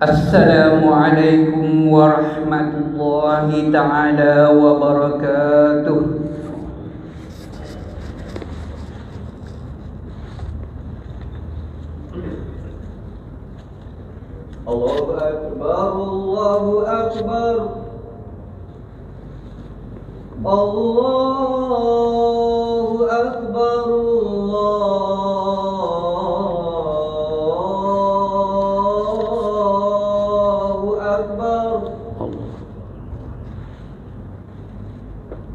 Assalamualaikum warahmatullahi ta'ala wabarakatuh. Allahu Akbar, Allahu Akbar, Allahu Akbar, Allahu Akbar.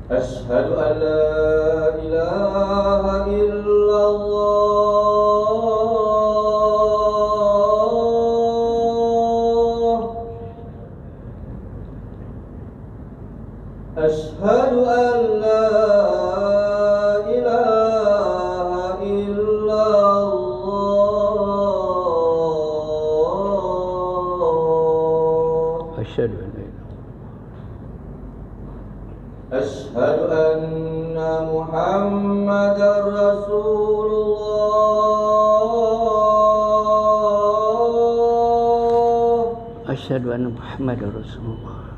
Asyhadu an la ilaha illallah. Asyhadu an la ilaha illallah. Asyhadu an la ilaha Asyhadu anna Muhammadar Rasulullah. Asyhadu anna Muhammadar Rasulullah.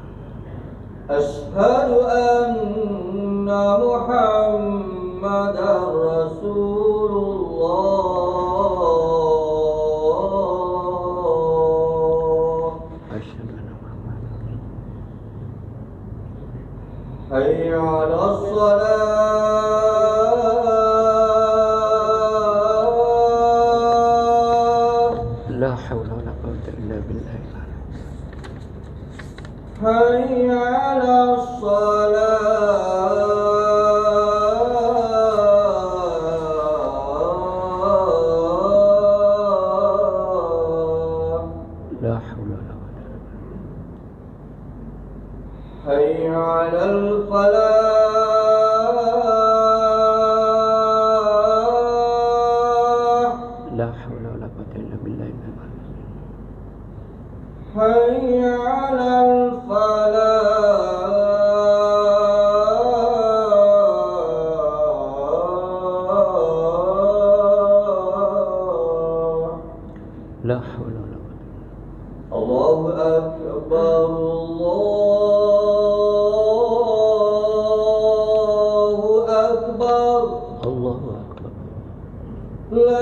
Asyhadu anna Muhammadar Rasulullah. Asyhadu anna Muhammadar Rasulullah. Hayya 'alas shalah. La haula wala quwwata illa billah. Hayya 'alas salah. La haula wala quwwata. Hayya 'alal falah. La haula wala quwwata illa billah. Hayya 'alal falah. La haula wala quwwata. Allahu Akbar, Allahu Akbar. Allahu akbar. La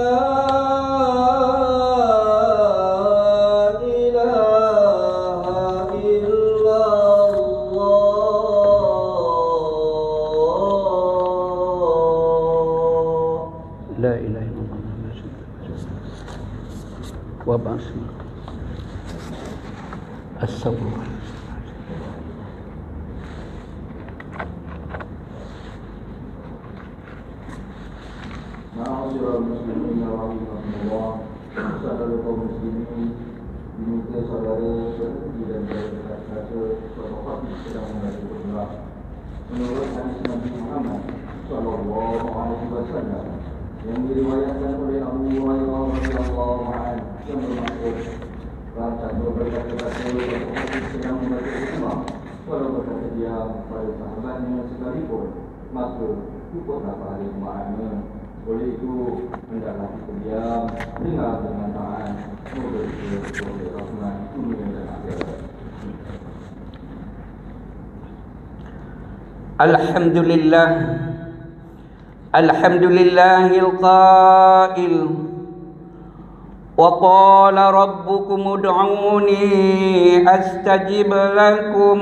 ilaha illallah. La ilaha illallah Muhammadur Rasulullah. Wa ba'asna. As-sabr. Ma'asyiral muslimin rahimakumullah. Saudara kaum muslimin, diminta saudara berhenti dan berdekat kaca berwafat sedang membaca Quran. Menurut hadis Nabi Muhammad sallallahu alaihi wasallam yang diriwayatkan oleh Abu Hurairah radhiyallahu anhu yang bermaksud bacaan berdekat kaca berwafat sedang membaca Quran walau berkata diam pada sahabatnya sekalipun, maka cukuplah pahala jemaahnya. Oleh itu, hendaklah kita diam, dengar dengan taat, semoga kita boleh rahmat dunia dan akhirat. Alhamdulillah. Alhamdulillahil qail. Wa qala rabbukum ud'uni astajib lakum.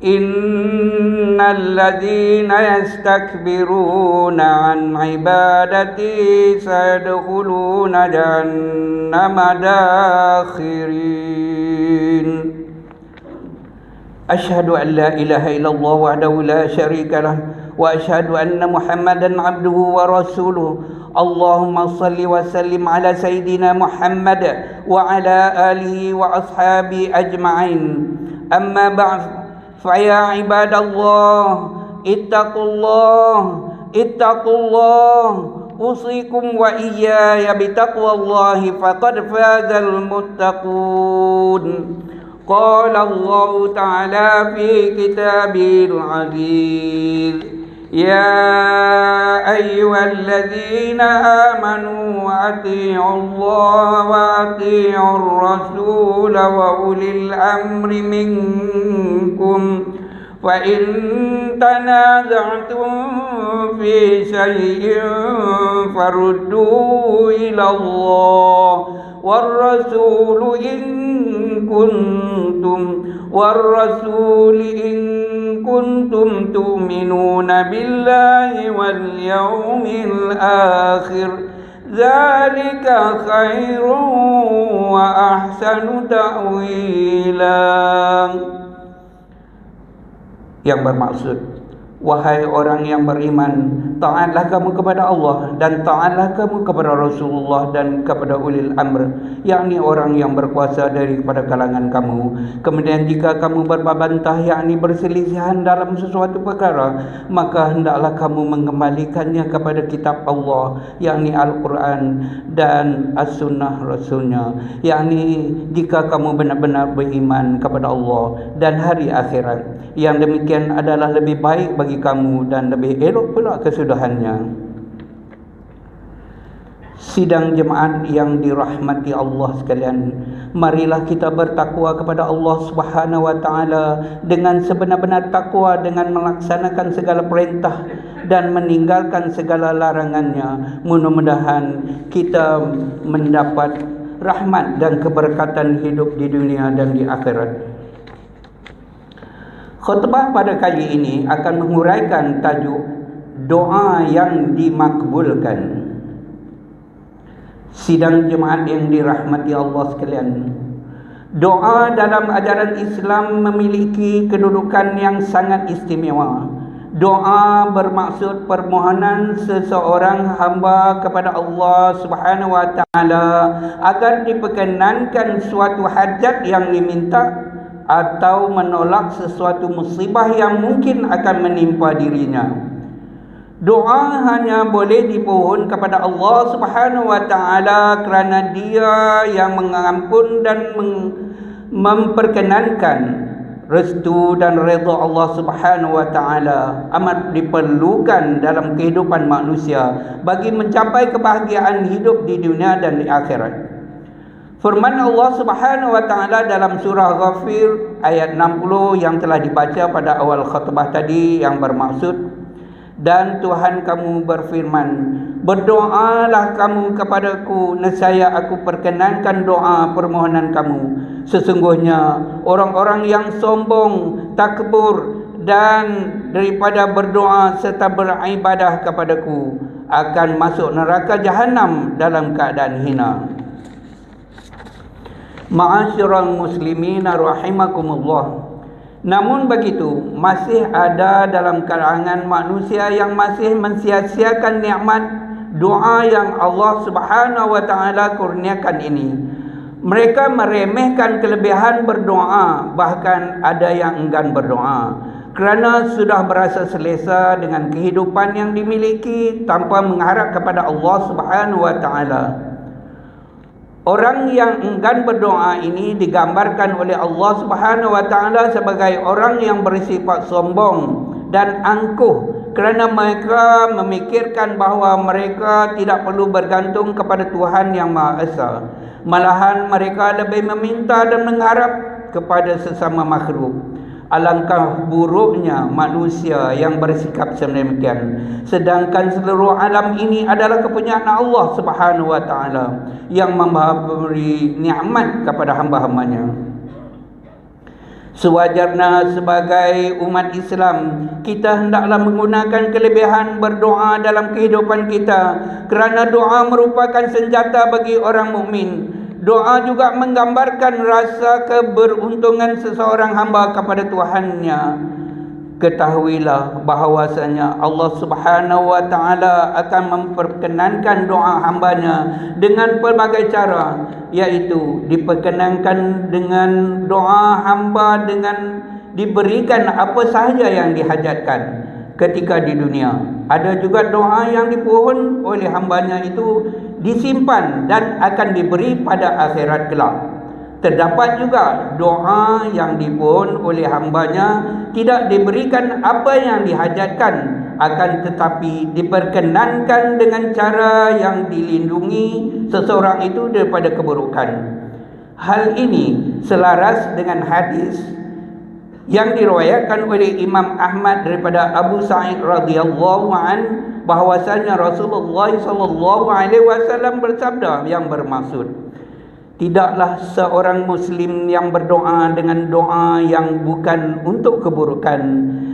Innal ladzina yastakbiruna an ibadati sayadkhuluna jahannama dakhirin. Asyhadu an la ilaha illallah wahdahu la syarika lah wa asyhadu anna Muhammadan abduhu wa rasuluh. Allahumma salli wa sallim ala sayyidina Muhammad wa ala alihi wa ashabi ajma'in. Amma ba'd. فيا عباد الله اتقوا الله أوصيكم وإياي بتقوى الله فقد فاز المتقون. قال الله تعالى في كتابه العزيز: يا أيها الذين آمنوا أطيعوا الله وأطيعوا الرسول وأولي الأمر منكم فإن تنازعتم في شيء فردوه إلى الله والرسول إن كنتم تؤمنون بالله واليوم الآخر ذلك خير وأحسن تأويلا. Yang bermaksud, wahai orang yang beriman, taatlah kamu kepada Allah dan taatlah kamu kepada Rasulullah dan kepada ulil amr, yakni orang yang berkuasa daripada kalangan kamu. Kemudian jika kamu berbantah, yakni berselisihan dalam sesuatu perkara, maka hendaklah kamu mengembalikannya kepada kitab Allah, yakni Al-Quran dan As-Sunnah Rasulnya, yakni jika kamu benar-benar beriman kepada Allah dan hari akhirat. Yang demikian adalah lebih baik bagi kamu dan lebih elok pula kesudahannya. Sidang jemaat yang dirahmati Allah sekalian, marilah kita bertakwa kepada Allah Subhanahu wa taala dengan sebenar-benar takwa, dengan melaksanakan segala perintah dan meninggalkan segala larangannya. Mudah-mudahan kita mendapat rahmat dan keberkatan hidup di dunia dan di akhirat. Khutbah pada kali ini akan menguraikan tajuk doa yang dimakbulkan. Sidang jemaat yang dirahmati Allah sekalian, doa dalam ajaran Islam memiliki kedudukan yang sangat istimewa. Doa bermaksud permohonan seseorang hamba kepada Allah Subhanahu wa taala agar diperkenankan suatu hajat yang diminta atau menolak sesuatu musibah yang mungkin akan menimpa dirinya. Doa hanya boleh dipohon kepada Allah Subhanahu wa taala kerana Dia yang mengampun dan memperkenankan. Restu dan redha Allah Subhanahu wa taala amat diperlukan dalam kehidupan manusia bagi mencapai kebahagiaan hidup di dunia dan di akhirat. Firman Allah Subhanahu wa taala dalam surah Ghafir ayat 60 yang telah dibaca pada awal khutbah tadi, yang bermaksud, dan Tuhan kamu berfirman, berdoalah kamu kepadaku, nescaya aku perkenankan doa permohonan kamu. Sesungguhnya orang-orang yang sombong, takbur dan daripada berdoa serta beribadah kepadaku akan masuk neraka jahanam dalam keadaan hina. Ma'asyiral muslimin rahimakumullah. Namun begitu, masih ada dalam kalangan manusia yang masih mensia-siakan nikmat doa yang Allah Subhanahu wa taala kurniakan ini. Mereka meremehkan kelebihan berdoa, bahkan ada yang enggan berdoa kerana sudah berasa selesa dengan kehidupan yang dimiliki tanpa mengharap kepada Allah Subhanahu wa taala. Orang yang enggan berdoa ini digambarkan oleh Allah Subhanahu wa taala sebagai orang yang bersifat sombong dan angkuh kerana mereka memikirkan bahawa mereka tidak perlu bergantung kepada Tuhan yang Maha Esa. Malahan mereka lebih meminta dan mengharap kepada sesama makhluk. Alangkah buruknya manusia yang bersikap sedemikian, sedangkan seluruh alam ini adalah kepunyaan Allah Subhanahu wa taala yang memberi nikmat kepada hamba-hambanya. Sewajarnya sebagai umat Islam, kita hendaklah menggunakan kelebihan berdoa dalam kehidupan kita, kerana doa merupakan senjata bagi orang mukmin. Doa juga menggambarkan rasa keberuntungan seseorang hamba kepada Tuhannya. Ketahuilah bahawasanya Allah Subhanahu wa taala akan memperkenankan doa hambanya dengan pelbagai cara, iaitu diperkenankan dengan doa hamba dengan diberikan apa sahaja yang dihajatkan ketika di dunia. Ada juga doa yang dipohon oleh hambanya itu disimpan dan akan diberi pada akhirat kelak. Terdapat juga doa yang dipohon oleh hambanya tidak diberikan apa yang dihajatkan akan tetapi diperkenankan dengan cara yang dilindungi seseorang itu daripada keburukan. Hal ini selaras dengan hadis yang diriwayatkan oleh Imam Ahmad daripada Abu Sa'id radhiyallahu an, bahwasanya Rasulullah sallallahu alaihi wasallam bersabda yang bermaksud, tidaklah seorang muslim yang berdoa dengan doa yang bukan untuk keburukan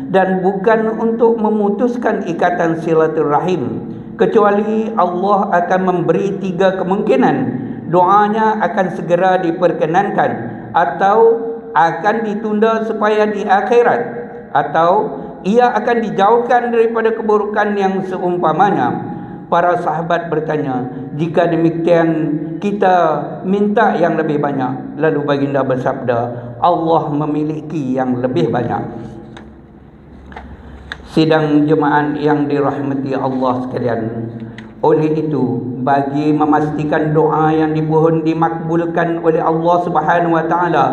dan bukan untuk memutuskan ikatan silaturahim, kecuali Allah akan memberi 3 kemungkinan. Doanya akan segera diperkenankan, atau akan ditunda supaya di akhirat, atau ia akan dijauhkan daripada keburukan yang seumpamanya. Para sahabat bertanya, jika demikian kita minta yang lebih banyak. Lalu baginda bersabda, Allah memiliki yang lebih banyak. Sidang jemaat yang dirahmati Allah sekalian, oleh itu, bagi memastikan doa yang dipohon dimakbulkan oleh Allah Subhanahu wa taala,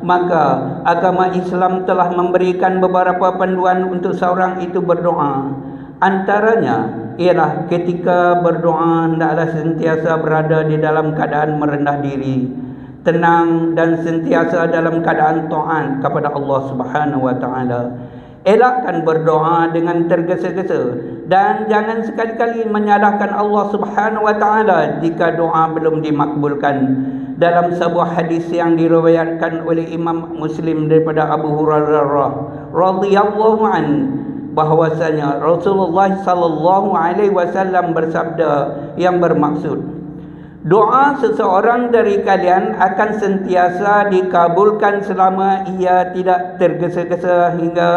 maka agama Islam telah memberikan beberapa panduan untuk seorang itu berdoa. Antaranya ialah ketika berdoa hendaklah sentiasa berada di dalam keadaan merendah diri, tenang dan sentiasa dalam keadaan taat kepada Allah Subhanahu wa taala. Elakkan berdoa dengan tergesa-gesa dan jangan sekali-kali menyalahkan Allah Subhanahu wa taala jika doa belum dimakbulkan. Dalam sebuah hadis yang diriwayatkan oleh Imam Muslim daripada Abu Hurairah radhiyallahu an, bahwasanya Rasulullah sallallahu alaihi wasallam bersabda yang bermaksud, doa seseorang dari kalian akan sentiasa dikabulkan selama ia tidak tergesa-gesa hingga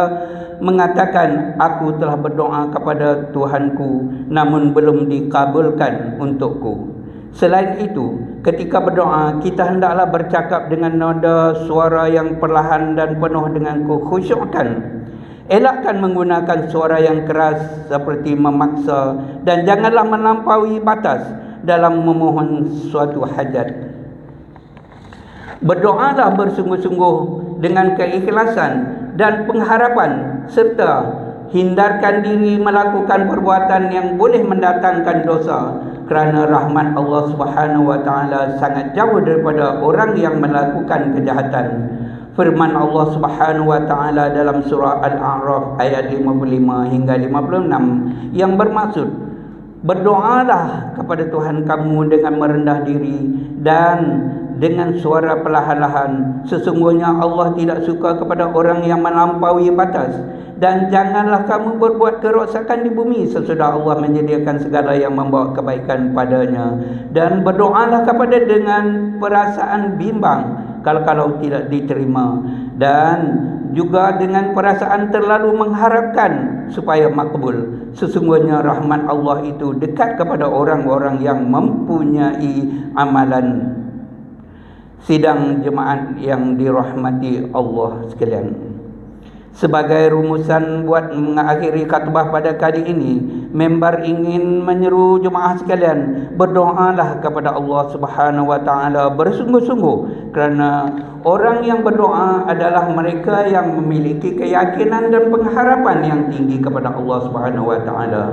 mengatakan, aku telah berdoa kepada Tuhanku namun belum dikabulkan untukku. Selain itu, ketika berdoa, kita hendaklah bercakap dengan nada suara yang perlahan dan penuh dengan kekhusyukan. Elakkan menggunakan suara yang keras seperti memaksa, dan janganlah melampaui batas dalam memohon suatu hajat. Berdoalah bersungguh-sungguh dengan keikhlasan dan pengharapan, serta hindarkan diri melakukan perbuatan yang boleh mendatangkan dosa, kerana rahmat Allah Subhanahu wa taala sangat jauh daripada orang yang melakukan kejahatan. Firman Allah Subhanahu wa taala dalam surah Al-A'raf ayat 55 hingga 56 yang bermaksud, berdoalah kepada Tuhan kamu dengan merendah diri dan dengan suara perlahan-lahan. Sesungguhnya Allah tidak suka kepada orang yang melampaui batas. Dan janganlah kamu berbuat kerosakan di bumi sesudah Allah menyediakan segala yang membawa kebaikan padanya. Dan berdoalah kepada dengan perasaan bimbang kalau tidak diterima, dan juga dengan perasaan terlalu mengharapkan supaya makbul. Sesungguhnya rahmat Allah itu dekat kepada orang-orang yang mempunyai amalan. Sidang jemaat yang dirahmati Allah sekalian, sebagai rumusan buat mengakhiri khutbah pada kali ini, member ingin menyeru jemaah sekalian, berdoalah kepada Allah Subhanahu wa taala bersungguh-sungguh, kerana orang yang berdoa adalah mereka yang memiliki keyakinan dan pengharapan yang tinggi kepada Allah Subhanahu wa taala.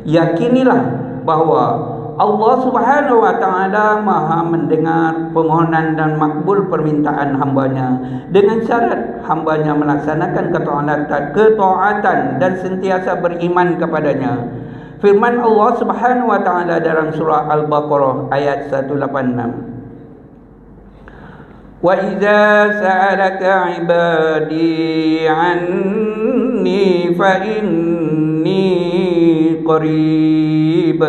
Yakinilah bahawa Allah Subhanahu wa taala Maha mendengar permohonan dan makbul permintaan hambanya, dengan syarat hambanya melaksanakan ketaatan dan sentiasa beriman kepadanya. Firman Allah Subhanahu wa taala dalam surah Al-Baqarah ayat 186, wa idza sa'alaka 'ibadi 'anni fa inni qarib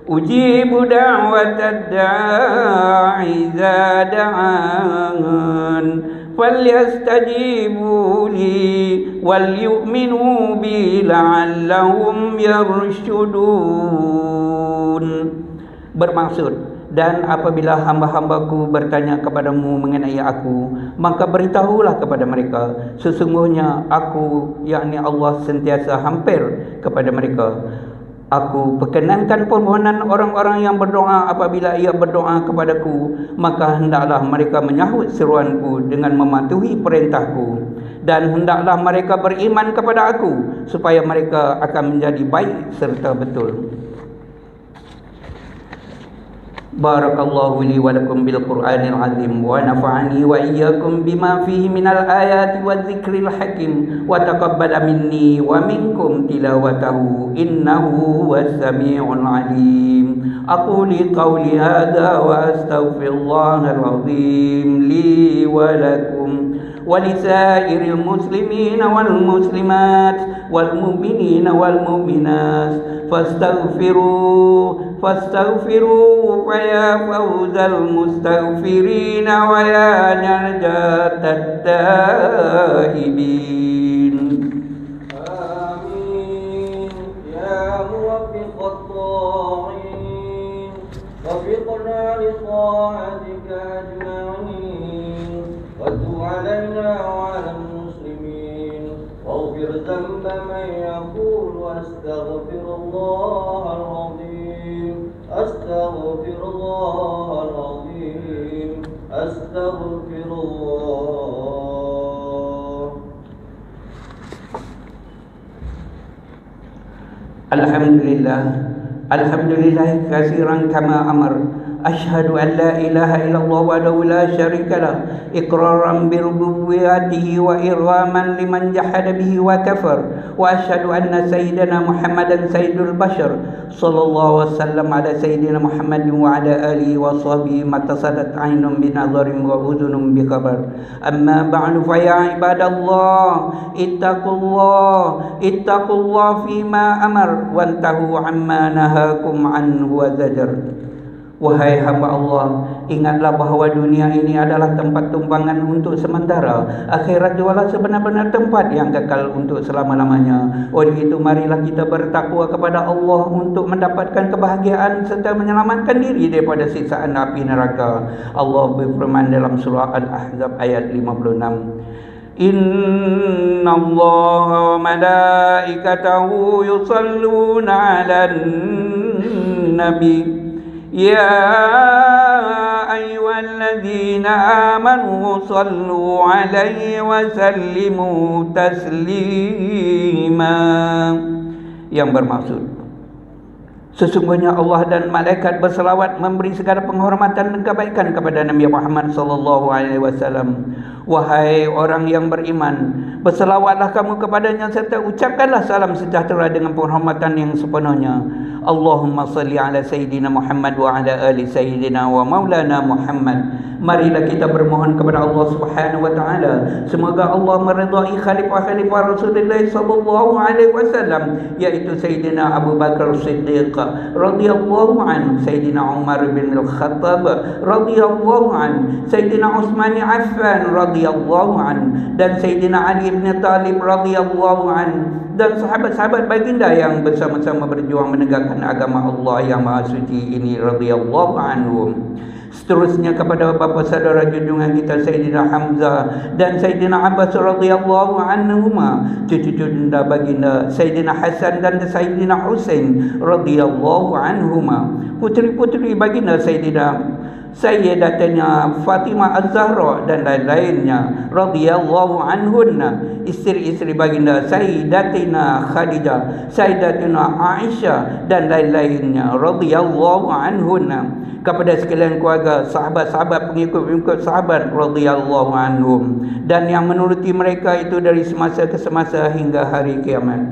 ujibu da'watad da'i idza da'an falyastajibu li wal yu'minu bi la'allahum yarshudun. Bermaksud, dan apabila hamba-hambaku bertanya kepadamu mengenai aku, maka beritahulah kepada mereka, sesungguhnya aku, yakni Allah, sentiasa hampir kepada mereka. Aku perkenankan permohonan orang-orang yang berdoa apabila ia berdoa kepadaku, maka hendaklah mereka menyahut seruanku dengan mematuhi perintahku, dan hendaklah mereka beriman kepada aku supaya mereka akan menjadi baik serta betul. Barakallahu li wa lakum bil Qur'anil azim wa nafa'ani wa iyyakum bima fihi minal ayati wadh-dhikril hakim wa taqabbala minni wa minkum tilawatahu innahu was-sami'ul alim. Aqulu qawli hadha wa astaghfirullahal azim li wa lakum ولسائر المسلمين والمسلمات والمؤمنين والمؤمنات فاستغفروا فيا فوز المستغفرين ويا نجاة التائبين. آمين يا موفق الطاعين وفقنا لطاعتك أجمعين وتب علينا وعلى المسلمين واغفر ذنب من يقول أستغفر الله العظيم أستغفر الله العظيم أستغفر الله. Alhamdulillah, alhamdulillah katsiran kama amar. أشهد أن لا إله إلا الله وحده لا شريك له إقرارا بربوبيته وإرغاما لمن جحد به وكفر وأشهد أن سيدنا محمدا سيد البشر صلى الله وسلم على سيدنا محمد وعلى آله وصحبه ما اتصلت عين بنظر وأذن بخبر. أما بعد فيا عباد الله اتقوا الله فيما أمر وانتهوا عما نهاكم عنه وزجر. Wahai hamba Allah, ingatlah bahawa dunia ini adalah tempat tumpangan untuk sementara. Akhirat jualah sebenar-benar tempat yang kekal untuk selama-lamanya. Oleh itu marilah kita bertakwa kepada Allah untuk mendapatkan kebahagiaan serta menyelamatkan diri daripada siksaan api neraka. Allah berfirman dalam surah Al-Ahzab ayat 56. Inna Allah wa malaikatahu yusalluna 'alan nabi يا أيها الذين آمنوا صلوا عليه وسلموا تسليما. Yang bermaksud, sesungguhnya Allah dan malaikat berselawat memberi segala penghormatan dan kebaikan kepada Nabi Muhammad sallallahu alaihi wasallam. Wahai orang yang beriman, berselawatlah kamu kepadanya serta ucapkanlah salam sejahtera dengan penghormatan yang sepenuhnya. Allahumma salli ala Sayyidina Muhammad wa ala ali Sayyidina wa maulana Muhammad. Marilah kita bermohon kepada Allah Subhanahu wa taala, semoga Allah meridai khalifah-khalifah Rasulullah sallallahu alaihi wasallam, yaitu Sayyidina Abu Bakar Siddiq radhiyallahu anhu, Sayyidina Umar bin Al-Khattab radhiyallahu anhu, Sayyidina Utsman bin Affan radhiyallahu anhu, dan Sayyidina Ali bin Talib radhiyallahu anhu, dan sahabat-sahabat baginda yang bersama-sama berjuang menegakkan agama Allah yang maha suci ini radhiyallahu anhum. Seterusnya kepada bapa saudara junjungan kita Sayyidina Hamzah dan Sayyidina Abbas radhiyallahu anhuma, cucu-cucu baginda Sayyidina Hasan dan Sayyidina Husain radhiyallahu anhuma, putri-putri baginda Sayyidatuna Fatimah Az-Zahra dan lain-lainnya radhiyallahu anhunna, isteri-isteri baginda Sayyidatina Khadijah, Sayyidatuna Aisyah dan lain-lainnya radhiyallahu anhunna, kepada sekalian keluarga, sahabat-sahabat, pengikut-pengikut sahabat radhiyallahu anhum, dan yang menuruti mereka itu dari semasa ke semasa hingga hari kiamat.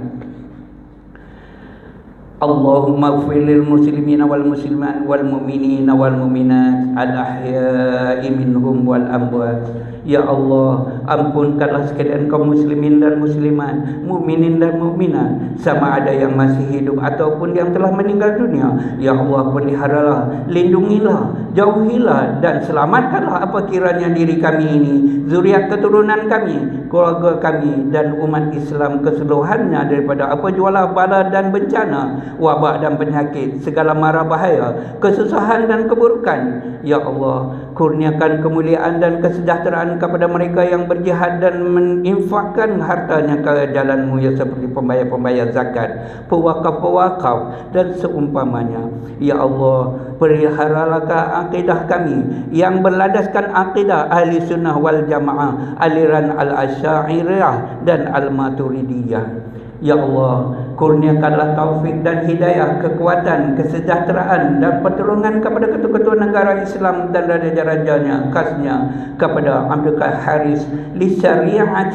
Allahumma ighfir lil muslimina wal muslimat wal mu'minina wal mu'minat al ahya'i minhum wal amwat. Ya Allah, ampunkanlah sekalian kaum muslimin dan muslimat, mukminin dan mukminat, sama ada yang masih hidup ataupun yang telah meninggal dunia. Ya Allah, peliharalah, lindungilah, jauhilah dan selamatkanlah apa kiranya diri kami ini, zuriat keturunan kami, keluarga kami dan umat Islam keseluruhannya daripada apa jualah bala dan bencana, wabak dan penyakit, segala mara bahaya, kesusahan dan keburukan. Ya Allah, kurniakan kemuliaan dan kesejahteraan kepada mereka yang berjihad dan menginfakkan hartanya ke jalan-Mu, ya, seperti pembayar-pembayar zakat, pewakaf-pewakaf dan seumpamanya. Ya Allah, peliharalah akidah kami yang berlandaskan akidah ahli sunnah wal jamaah, aliran al-Asy'ariyah dan al-Maturidiyah. Ya Allah, kurniakanlah taufik dan hidayah, kekuatan, kesejahteraan dan pertolongan kepada ketua-ketua negara Islam dan raja-rajanya, khasnya kepada Abdul Haris li Syariat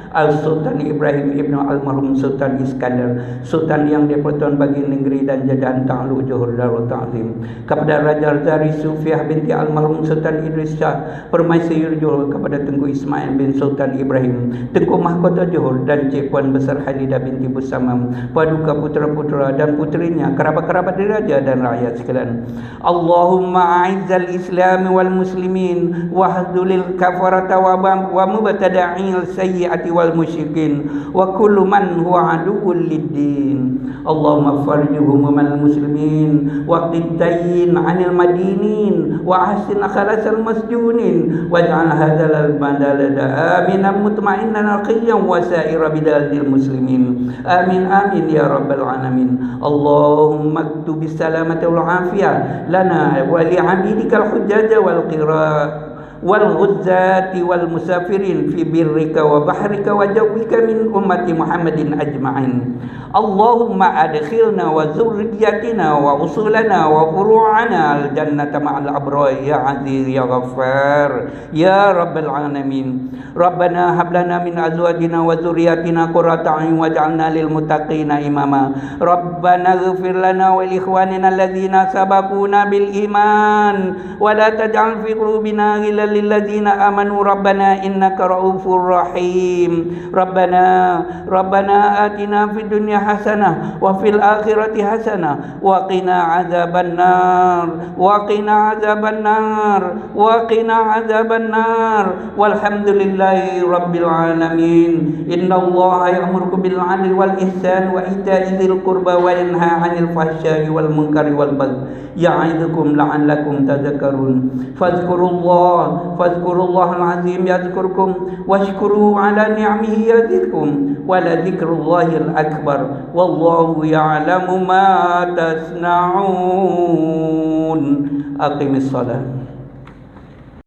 Al-Sultan Ibrahim Ibnu Almarhum Sultan Iskandar, Sultan yang dipertuan bagi negeri dan jajahan Ta'lu Johor Darul Ta'zim, kepada Raja Zari Sufiah binti Almarhum Sultan Idris Shah Permaisuri Johor, kepada Tengku Ismail bin Sultan Ibrahim Tengku Mahkota Johor, dan Cik Puan Besar Halidah binti Busamam, paduka putera-putera dan puterinya, kerabat-kerabat diraja dan rakyat sekalian. Allahumma a'izzal Islam wal muslimin wahdulil kafarata wa mubtada'il sayyi'ati wal musyrikin wa kullu man huwa aduwwul lid-din. Allahumma farjuhum al muslimin wa qiddayn 'anil madinin wa ahsin khalasal masjunin waj'al hadzal al-balada aminan mutma'innan aqiyyan wa sa'ira biladil muslimin. Amin amin ya rabbal alamin. Allahumma aktub bis salamati wal afiyah lana wa li 'abidikal hujjaja wal qira wal ghuzzati wal musafirin fi birrika wa bahrika wa jawwika min ummati Muhammadin ajma'in. Allahumma adkhilna wa zurriyyatina wa usulana wa furu'ana al jannata ma'al abrar ya aziz ya ghaffar ya rabbal alamin. Rabbana hab lana min azwajina wa dhurriyyatina qurrata a'yun waj'alna lil muttaqina imama. Rabbana ighfir lana wa li ikhwanina alladhina sabaquna bil iman wa la taj'al fi qulubina ghillan lil ladzina amanu rabbana innaka ra'ufur rahim. Rabbana atina fid dunya hasanah wa fil akhirati hasanah wa qina adzabannar walhamdulillahi rabbil alamin. Innallaha ya'muru bil 'adli wal ihsan wa ita'i dzil qurba wa yanha 'anil fahsya'i wal munkari wal baghi ya'idzukum la'allakum tadhakkarun. Fadhkurullahal azim yadhkurkum washkuru 'ala ni'amihi yazidkum wa la dzikrullahil akbar wallahu ya'lamu ma tasna'un. Aqimis shalah.